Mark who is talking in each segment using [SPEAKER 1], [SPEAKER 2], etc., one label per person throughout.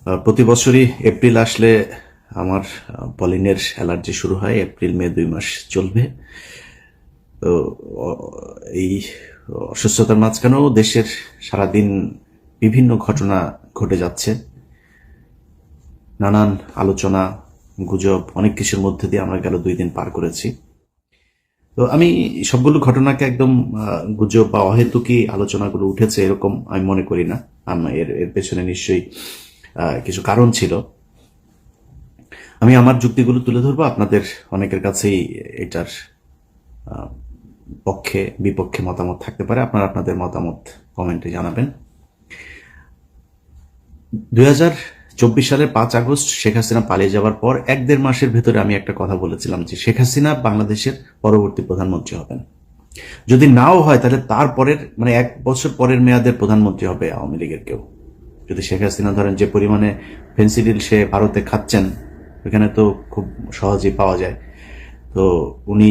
[SPEAKER 1] প্রতি বছরই এপ্রিল আসলে আমার পলিনের অ্যালার্জি শুরু হয়। এপ্রিল মে 2 মাস চলবে। তো এই অসুস্থতার মাঝখানেও দেশের সারাদিন বিভিন্ন ঘটনা ঘটে যাচ্ছে। নানান আলোচনা, গুজব, অনেক কিছুর মধ্যে দিয়ে আমরা গেল 2 দিন পার করেছি। তো আমি সবগুলো ঘটনাকে একদম গুজব বা অহেতুকি আলোচনাগুলো উঠেছে এরকম আমি মনে করি না। এর এর পেছনে নিশ্চয়ই কিছু কারণ ছিল। আমি আমার যুক্তিগুলো তুলে ধরবো, আপনাদের অনেকের কাছেই এটার পক্ষে বিপক্ষে মতামত থাকতে পারে। আপনারা আপনাদের মতামত কমেন্টে জানাবেন। 2024 সালের 5 আগস্ট শেখ হাসিনা পালিয়ে যাওয়ার পর 1-1.5 মাসের ভেতরে আমি একটা কথা বলেছিলাম যে শেখ হাসিনা বাংলাদেশের পরবর্তী প্রধানমন্ত্রী হবেন। যদি নাও হয় তাহলে তার পরের 1 বছর পরের মেয়াদের প্রধানমন্ত্রী হবে আওয়ামী লীগের কেউ। যদি শেখ হাসিনা ধরেন যে পরিমাণে ফেন্সিডিল সে ভারতে খাচ্ছেন, ওখানে তো খুব সহজেই পাওয়া যায়। তো উনি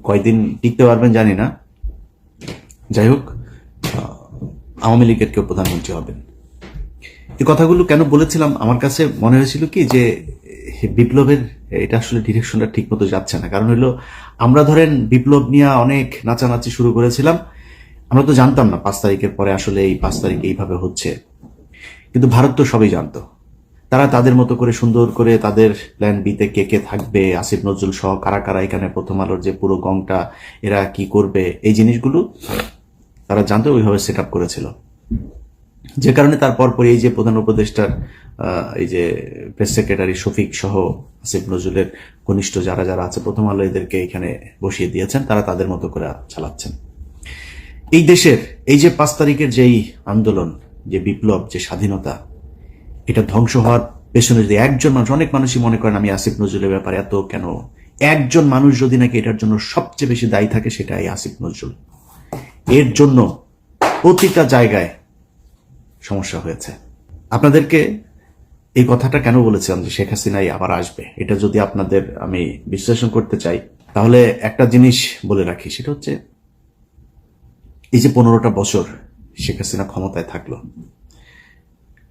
[SPEAKER 1] কয়দিন টিকতে পারবেন জানি না। যাই হোক, আওয়ামী লীগের কেউ প্রধানমন্ত্রী হবেন। এই কথাগুলো কেন বলেছিলাম, আমার কাছে মনে হয়েছিল কি যে বিপ্লবের এটা আসলে ডিরেকশনটা ঠিক মতো যাচ্ছে না। কারণ হলো আমরা ধরেন বিপ্লব নিয়ে অনেক নাচানাচি শুরু করেছিলাম। আমরা তো জানতাম না 5 তারিখের পরে আসলে এই 5 তারিখে এইভাবে হচ্ছে। কিন্তু ভারত তো সবই জানতো। তারা তাদের মতো করে সুন্দর করে তাদের প্ল্যান বিতে কে কে থাকবে, আসিফ নজরুল সহ কারা কারা এখানে প্রথম আলোর যে পুরো গংটা এরা কি করবে, এই জিনিসগুলো তারা জানতো, ওইভাবে সেট আপ করেছিল। যে কারণে তারপর পরে এই যে প্রধান উপদেষ্টার এই যে প্রেস সেক্রেটারি শফিক সহ আসিফ নজরুলের ঘনিষ্ঠ যারা যারা আছে প্রথম আলো এদেরকে এখানে বসিয়ে দিয়েছেন, তারা তাদের মতো করে চালাচ্ছেন। এই দেশের এই যে 5 তারিখের যেই আন্দোলন, যে বিপ্লব, যে স্বাধীনতা, এটা ধ্বংস হওয়ার পেছনে যদি একজন মানুষ, অনেক মানুষই মনে করেন আমি আসিফ নজরুলের ব্যাপারে এত কেন, একজন মানুষ যদি নাকি এটার জন্য সবচেয়ে বেশি দায়ী থাকে সেটাই আসিফ নজরুল। এর জন্য প্রতিটা জায়গায় সমস্যা হয়েছে। আপনাদেরকে এই কথাটা কেন বলেছিলাম যে শেখ হাসিনাই আবার আসবে, এটা যদি আপনাদের আমি বিশ্লেষণ করতে চাই তাহলে একটা জিনিস বলে রাখি, সেটা হচ্ছে এই যে 15টা বছর শেখ হাসিনা ক্ষমতায় থাকলো,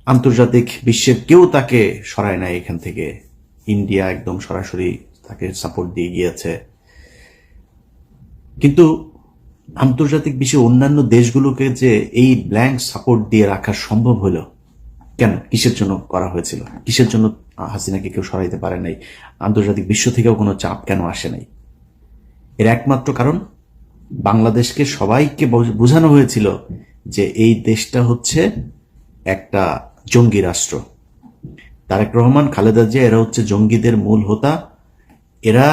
[SPEAKER 1] আন্তর্জাতিক বিশ্বের কেউ তাকে সরায় নাই এখান থেকে। ইন্ডিয়া একদম সরাসরি তাকে সাপোর্ট দিয়ে গিয়েছে। কিন্তু আন্তর্জাতিক বিশ্বের অন্যান্য দেশগুলোকে যে এই ব্ল্যাঙ্ক সাপোর্ট দিয়ে রাখা সম্ভব হলো কেন? কিসের জন্য করা হয়েছিল? কিসের জন্য হাসিনাকে কেউ সরাইতে পারে নাই? আন্তর্জাতিক বিশ্ব থেকেও কোনো চাপ কেন আসে নাই? এর একমাত্র কারণ, বাংলাদেশকে সবাইকে বোঝানো হয়েছিল যে এই দেশটা হচ্ছে একটা জঙ্গি রাষ্ট্র। তারেক রহমান, খালেদা জিয়া এরা হচ্ছে জঙ্গিদের মূল হোতা। এরা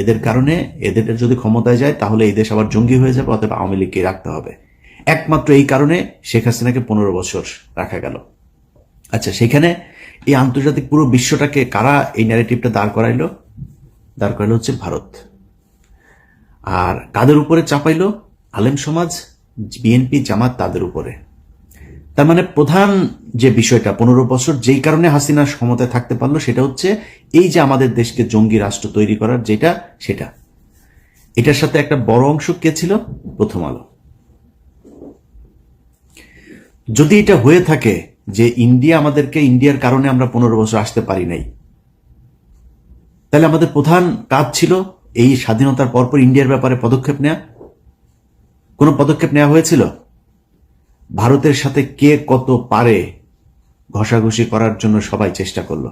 [SPEAKER 1] এদের কারণে, এদের যদি ক্ষমতায় যায় তাহলে এই দেশ আবার জঙ্গি হয়ে যাবে, অথবা আওয়ামী লীগকে রাখতে হবে। একমাত্র এই কারণে শেখ হাসিনাকে 15 বছর রাখা গেল। আচ্ছা, সেখানে এই আন্তর্জাতিক পুরো বিশ্বটাকে কারা এই ন্যারেটিভটা দাঁড় করাইলো? দাঁড় করাইলো হচ্ছে ভারত। আর কাদের উপরে চাপাইলো? আলেম সমাজ, বিএনপি, জামাত, তাদের উপরে। তার মানে প্রধান যে বিষয়টা 15 বছর যেই কারণে হাসিনা ক্ষমতায় থাকতে পারলো সেটা হচ্ছে এই যে আমাদের দেশকে জঙ্গি রাষ্ট্র তৈরি করার যেটা, সেটা। এটার সাথে একটা বড় অংশ কে ছিল? প্রথম আলো। যদি এটা হয়ে থাকে যে ইন্ডিয়ার কারণে আমরা 15 বছর আসতে পারি নাই, তাহলে আমাদের প্রধান কাজ ছিল এই স্বাধীনতার পরপর ইন্ডিয়ার ব্যাপারে পদক্ষেপ নেওয়া। কোনো পদক্ষেপ নেওয়া হয়েছিল? ভারতের সাথে কে কত পারে ঘষাঘষি করার জন্য সবাই চেষ্টা করলো।